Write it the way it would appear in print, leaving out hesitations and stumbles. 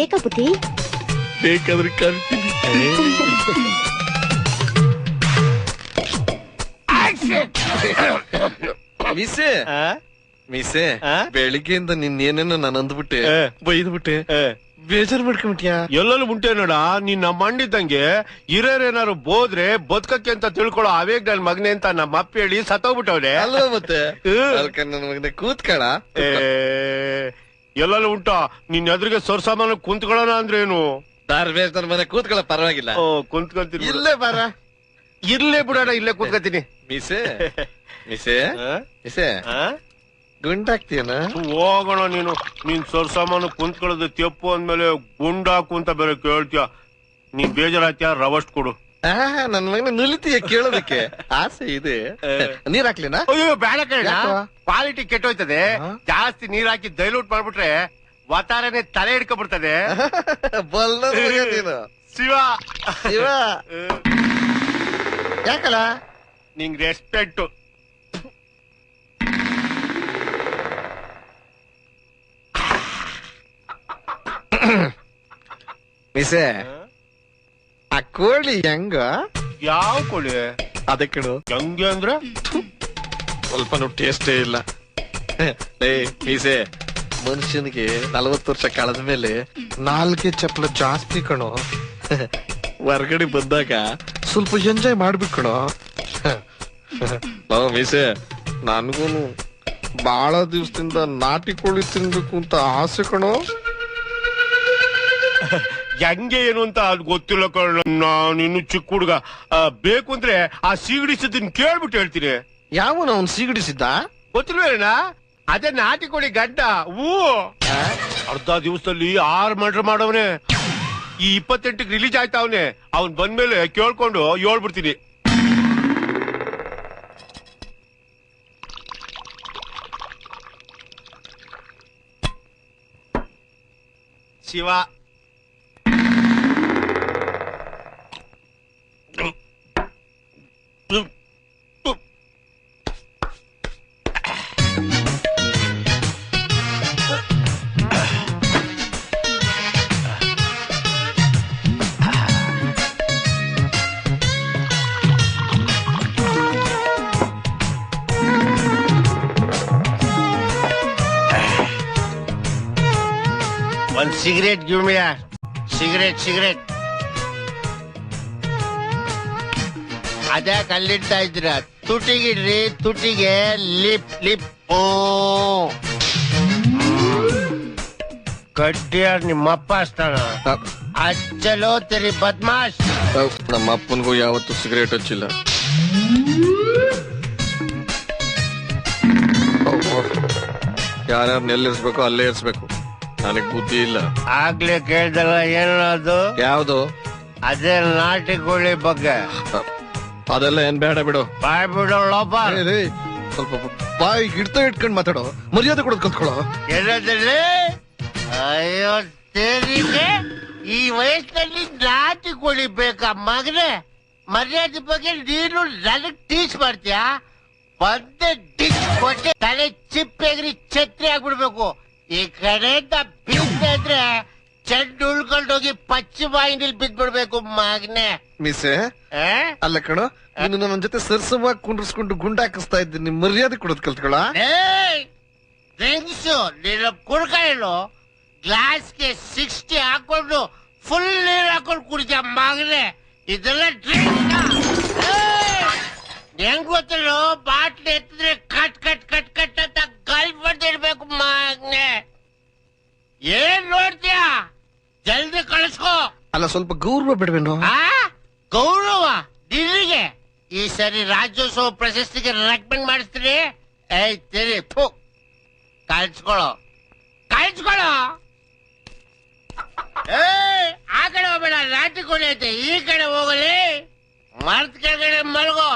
ಬೇಕಾ ಬುದ್ಧಿ? ಬೇಕಾದ್ರೆ ಕರ್ತೀನಿ. ಮಿಸೆ ಮಿಸೆ ಬೆಳಿಗ್ಗೆಯಿಂದ ನಿನ್ನೇನೇನೋ ನಾನು ಅಂದ್ಬಿಟ್ಟೆ, ಬೈದ್ಬಿಟ್ಟೆ, ಬೇಜಾರ್ ಮಾಡ್ಕೊಂಬಿಟ್ಯಾ? ಎಲ್ಲೆಲ್ಲ ಉಂಟೆ ನೋಡ. ನೀನ್ ನಮ್ಮ ಮಂಡಿದ್ದಂಗೆ ಹಿರಿಯರೇನಾರು ಬೋದ್ರೆ ಬದುಕಕ್ಕೆ ಅಂತ ತಿಳ್ಕೊಳ್ಳೋ ಅವೇಗ್ ನನ್ ಮಗನೆ ಅಂತ ನಮ್ಮ ಅಪ್ಪ ಹೇಳಿ ಸತ್ತೋಗ್ಬಿಟ್ಟವ್ರೆ ಅಲ್ವಾ? ಮತ್ತೆ ನನ್ನ ಮಗನೆ ಕೂತ್ಕಳ. ಎಲ್ಲೆಲ್ಲ ಉಂಟ ನಿನ್ ಎದುರಿಗೆ ಸೊರ್ಸಾಮಾನ ಕುಂತ್ಕೊಳ್ಳೋಣ ಅಂದ್ರೆ ಏನು? ದಾರ್ಬೇಸ್ ನನ್ನ ಮನೆ ಕೂತ್ಕೊಳ್ಳ ಪರವಾಗಿಲ್ಲ. ಕುಂತ್ಕೊಂತೀನಿ. ಇಲ್ಲೇ ಬಾರ. ಇರ್ಲೇ ಬಿಡೋಣ, ಇಲ್ಲೇ ಕೂತ್ಕೊತೀನಿ. ಮಿಸೆ ಮಿಸೆ ಮಿಸೆ ಗುಂಡಾಕ್ತೀಯನ? ಹೋಗೋಣ. ನೀನ್ ಸೊರ್ಸಾಮಾನು ಕುಂತ್ಕೊಳ್ಳೋದು ತೆಪ್ಪು ಅಂದ್ಮೇಲೆ ಗುಂಡಾಕು ಅಂತ ಬೇರೆ ಕೇಳ್ತೀಯ. ನೀನ್ ಬೇಜಾರಾಗ್ತೀಯ, ರವಸ್ಟ್ ಕೊಡು. ನನ್ ಮಗನ ನುಲಿತೀಯ ಕೇಳೋದಕ್ಕೆ ಆಸೆ ಇದೆ. ನೀರ್ ಹಾಕ್ಲಿನಾ? ಅಯ್ಯೋ ಬೇಡ ಕೇಳ, ಕ್ವಾಲಿಟಿ ಕೆಟ್ಟೋಯ್ತದೆ. ಜಾಸ್ತಿ ನೀರ್ ಹಾಕಿ ಡೈಲ್ಯೂಟ್ ಮಾಡ್ಬಿಟ್ರೆ ವಾತಾರನೆ ತಲೆ ಹಿಡ್ಕೊಬಿಡ್ತದೆ. ನೀನು ಶಿವ ಶಿವ ಯಾಕಲ್ಲ ನಿಂಗ್ ರೆಸ್ಪೆಕ್ಟ್. ಮಿಸೆ ಆ ಕೋಳಿ ಹೆಂಗ? ಯಾವ ಕೋಳಿ? ಅದೇ ಕಡು. ಹೆಂಗೆ ಅಂದ್ರೆ ಸ್ವಲ್ಪ ಟೇಸ್ಟೇ ಇಲ್ಲ. ಮೀಸೆ ಮನುಷ್ಯನಿಗೆ 40 ವರ್ಷ ಕಳೆದ ಮೇಲೆ ನಾಲ್ಕೆ ಚಪ್ಪಲ ಜಾಸ್ತಿ ಕಣೋ. ಹೊರ್ಗಡೆ ಬಂದಾಗ ಸ್ವಲ್ಪ ಎಂಜಾಯ್ ಮಾಡ್ಬೇಕು ಕಣೋ. ಮೀಸೆ ನನ್ಗೂನು ಬಹಳ ದಿವಸದಿಂದ ನಾಟಿ ಕೋಳಿ ತಿನ್ಬೇಕು ಅಂತ ಆಸೆ ಕಣೋ. ಹೆಂಗೆ ಏನು ಅಂತ ಅದು ಗೊತ್ತಿಲ್ಲ ಕಣ. ನೀನು ಚಿಕ್ಕ ಹುಡುಗ. ಬೇಕು ಅಂದ್ರೆ ಆ ಸೀಗಡಿಸಿದ್ದನ್ ಕೇಳ್ಬಿಟ್ಟು ಹೇಳ್ತೀನಿ. ಯಾವನ ಅವ್ನು ಸೀಗಡಿಸಿದ್ದ? ಗೊತ್ತಿಲ್ವೇನಾ? ಅದೇ ನಾಟಿ ಕೋಳಿ ಗಡ್ಡ. ಅರ್ಧ ದಿವಸದಲ್ಲಿ 6 ಮರ್ಡರ್ ಮಾಡವನೆ. ಈ 28ಕ್ಕೆ ರಿಲೀಸ್ ಆಯ್ತಾ ಅವನೇ. ಅವ್ನ್ ಬಂದ್ಮೇಲೆ ಕೇಳ್ಕೊಂಡು ಹೇಳ್ಬಿಡ್ತೀನಿ. ಶಿವ ಒಂದ್ ಸಿಗರೇಟ್ ಗಿವ್ ಮಿ. ಸಿಗರೇಟ್ ಅದೇ ಕಲ್ಲಿಡ್ತಾ ಇದ್ರ. ತುಟಿಗಿಡ್ರಿ, ತುಟಿಗೆ ಲಿಪ್. ಓ ಕಡ್ಡಿಯಾರ್ ನಿಮ್ಮಪ್ಪ ಅಷ್ಟಾನ ಅಚ್ಚಲೋ ತೆರಿ ಬದ್ಮಾಶ್. ನಮ್ಮ ಅಪ್ಪನ್ಗೂ ಯಾವತ್ತು ಸಿಗರೇಟ್ ಹಚ್ಚಿಲ್ಲ. ಯಾರ್ಯಾರು ನೆಲ್ಲಿರ್ಸ್ಬೇಕು ಅಲ್ಲೇ ಇರ್ಸ್ಬೇಕು. ನನಗ್ ಬುದ್ಧಿ ಇಲ್ಲ. ಆಗ್ಲೇ ಕೇಳ್ದಲ್ಲ ಏನದು? ಯಾವ್ದು? ಅದೇ ನಾಟಿ ಕೋಳಿ ಬಗ್ಗೆ. ಅದೆಲ್ಲ ಏನ್ ಬೇಡ ಬಿಡು. ಬಾಯ್ ಬಿಡೋ ಲೋಪ. ಸ್ವಲ್ಪ ಬಾಯಿ ಹಿಡ್ತಾ ಇಟ್ಕೊಂಡ್ ಮಾತಾಡೋ. ಮರ್ಯಾದೆ ಕೊಡೋದ್ ಕಲ್ತ್ಕೊಳ್ಳೋ. ಎಲ್ಲದ್ರಲ್ಲಿ? ಅಯ್ಯೋ ತೆರಿಗೆ, ಈ ವಯಸ್ಸಿನಲ್ಲಿ ನಾಟಿ ಕೋಳಿ ಬೇಕಾ ಮಗನೇ? ಮರ್ಯಾದೆ ಬಗ್ಗೆ ನೀನು ನನಗ್ ಟೀಚ್ ಮಾಡ್ತೀಯಾ? ಬಂದೆ ಡಿಚ್ ಕೊಟ್ಟೆ ತಲೆ ಚಿಪ್ಪೆಗ್ರಿ ಛತ್ರಿ ಆಗ್ಬಿಡ್ಬೇಕು. ಈ ಕಡೆಯಿಂದ ಬಿದ್ದೆ ಇದ್ರೆ ಚೆಂಡು ಉಳ್ಕೊಂಡೋಗಿ ಪಶ್ಚಿಮ ವಾಹಿನಿಲ್ ಬಿದ್ಬಿಡ್ಬೇಕು ಮಗನೆ. ಮಿಸೆ ಅಲ್ಲ ಕಣೋ, ನೀನು ನನ್ನ ಜೊತೆ ಸರ್ಸವಾಗಿ ಕುಂಡ್ರಿಸ್ಕೊಂಡು ಗುಂಡಾಕಿಸ್ತಾ ಇದ್ದೀನಿ. ನಿಮ್ ಮರ್ಯಾದೆ ಕೊಡೋದ್ ಕಲ್ತ್ಕೊಳ. ಡ್ರಿಂಕ್ಸು ನೀನು ಕುಡ್ಕೊಳ್ಳು. ಗ್ಲಾಸ್ಗೆ 60 ಹಾಕೊಂಡು ಫುಲ್ ನೀರ್ ಹಾಕೊಂಡು ಕುಡಿತ ಮಗನೆ. ಇದೆಲ್ಲ ಡ್ರಿಂಕ್ಸ್ ಹೆಂಗ್ ಗೊತ್ತಿಲ್ಲ. ಬಾಟ್ಲಿ ಎತ್ತಿದ್ರೆ ಕಟ್ ಕಟ್ ಕಟ್ ಕಟ್ ಅಂತ ಗಲ್ಫ್ ಹೊಡೆದಿರ್ಬೇಕು ಮಗನೆ. ಏನ್ ನೋಡ್ತೀಯ? ಜಲ್ದಿ ಕಳಿಸ್ಕೋ. ಅಲ್ಲ ಸ್ವಲ್ಪ ಗೌರವ ಬಿಡ್ವೇನು? ಗೌರವ ದಿಲ್ಲಿಗೆ. ಈ ಸರಿ ರಾಜ್ಯೋತ್ಸವ ಪ್ರಶಸ್ತಿಗೆ ರೆಕಮೆಂಡ್ ಮಾಡಿಸ್ತೀನಿ. ತಿರಿ ಕಳ್ಸ್ಕೊಳೋ. ಆ ಕಡೆ ಹೋಗ್ಬೇಡ, ನಾಟಿ ಕೋಳಿ ಐತೆ. ಈ ಕಡೆ ಹೋಗಲಿ. ಮರ್ತ್ ಕೆಳಗಡೆ ಮಲಗೋ.